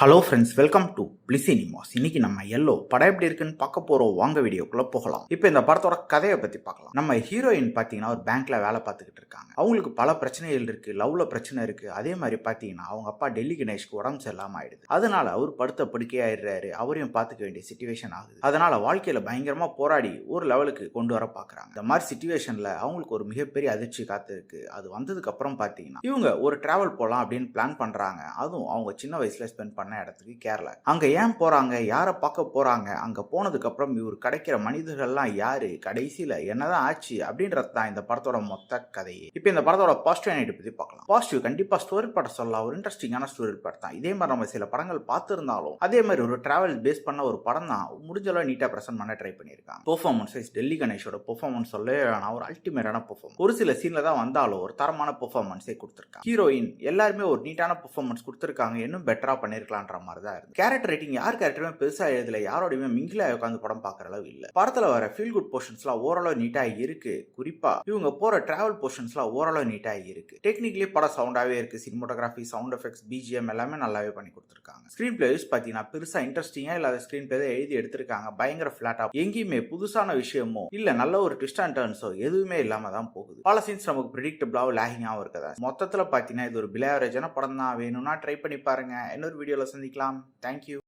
Hello friends, welcome to பிளிசினிமாஸ். இன்னைக்கு நம்ம எல்லோ படம் எப்படி இருக்குன்னு பார்க்க போறோம். வாங்க வீடியோக்குள்ள போகலாம். இப்போ இந்த படத்தோட கதையை பத்தி பார்க்கலாம். நம்ம ஹீரோயின் பாத்தீங்கன்னா ஒரு பேங்க்ல வேலை பார்த்துக்கிட்டு இருக்காங்க. அவங்களுக்கு பல பிரச்சனைகள் இருக்கு, லவ்ல பிரச்சனை இருக்கு. அதே மாதிரி பாத்தீங்கன்னா அவங்க அப்பா டெல்லி கணேஷ்க்கு உடம்பு சரியில்லாம ஆயிடுது. அதனால அவர் படுத்த படுக்கையாயிடுறாரு. அவரையும் பார்த்துக்க வேண்டிய சிச்சுவேஷன் ஆகுது. அதனால வாழ்க்கையில பயங்கரமா போராடி ஒரு லெவலுக்கு கொண்டு வர பாக்குறாங்க. இந்த மாதிரி சிச்சுவேஷன்ல அவங்களுக்கு ஒரு மிகப்பெரிய அதிர்ச்சி காத்து இருக்கு. அது வந்ததுக்கு அப்புறம் பாத்தீங்கன்னா இவங்க ஒரு டிராவல் போலாம் அப்படின்னு பிளான் பண்றாங்க. அதுவும் அவங்க சின்ன வயசுல ஸ்பெண்ட் பண்ண இடத்துக்கு கேரளா. அங்க ஏன் போறாங்க, யாரை பார்க்க போறாங்க, அங்க போனதுக்கு அப்புறம் இவர் கிடைக்கிற மனிதர்கள்லாம் யாரு, கடைசியில என்னதான் ஆச்சு அப்படின்றது தான் இந்த படத்தோட மொத்த கதையே. இப்போ இந்த படத்தோட பாசிட்டிவ் நைட் பத்தி பார்க்கலாம். பாசிட்டிவ் கண்டிப்பா ஸ்டோரி படம் சொல்லலாம், ஒரு இன்ட்ரெஸ்டிங்கான ஸ்டோரி படம் தான். இதே மாதிரி நம்ம சில படங்கள் பார்த்திருந்தாலும் அதே மாதிரி ஒரு டிராவல் பேஸ் பண்ண ஒரு படம் தான் முடிஞ்ச அளவு நீட்டா பிரசன்ட் பண்ண ட்ரை பண்ணியிருக்காங்க. பெர்ஃபார்மன்ஸ் வைஸ் டெல்லி கணேஷோட பெர்ஃபார்மன்ஸ் சொல்லவே வேணாம், ஒரு அல்டிமேட்டான பெர்ஃபார்மன்ஸ். ஒரு சில சீன்ல தான் வந்தாலும் ஒரு தரமான பெர்ஃபார்மன்ஸே கொடுத்திருக்காங்க. ஹீரோயின் எல்லாருமே ஒரு நீட்டான பெர்ஃபார்மன்ஸ் கொடுத்திருக்காங்க, இன்னும் பெட்டரா பண்ணிருக்கலான்ற மாதிரி தான் இருக்கு. கேரக்டர் ரைட்டிங் யார் கேரக்டருமே பெருசா எழுதல, யாரோடையுமே மிங்கிலா உட்காந்து படம் பார்க்குற அளவு இல்ல. படத்துல வர ஃபீல் குட் போர்ஷன்ஸ்லாம் ஓரளவு நீட்டா இருக்கு. குறிப்பா இவங்க போற டிராவல் போர்ஷன்ஸ்லாம் ஓரளவு நீட்டா இருக்கு. டெக்னிக்கலி படம் சவுண்டாவே இருக்கு. சினிமோட்டோகிராஃபி, சவுண்ட் எஃபெக்ட்ஸ், பிஜிஎம் எல்லாமே நல்லாவே பண்ணி கொடுத்துருக்காங்க. ஸ்கிரீன் பிளே யூஸ் பாத்தீங்கன்னா பெருசா இன்ட்ரெஸ்டிங்கா இல்லாத ஸ்கிரீன் பிளே தான் எழுதி எடுத்திருக்காங்க. பயங்கர பிளாட்டா, எங்கேயுமே புதுசான விஷயமோ இல்ல நல்ல ஒரு ட்விஸ்ட் அண்ட் டர்ன்ஸோ எதுவுமே இல்லாம தான் போகுது. பல சீன்ஸ் நமக்கு ப்ரெடிக்டபிளாவும் லேகிங்காவும் இருக்கதா. மொத்தத்துல பாத்தீங்கன்னா இது ஒரு பிலேவரேஜான படம் தான். வேணும்னா ட்ரை பண்ணி பாருங்க. இன்னொரு வீடியோல சந்திக்கலாம். தேங்க்யூ.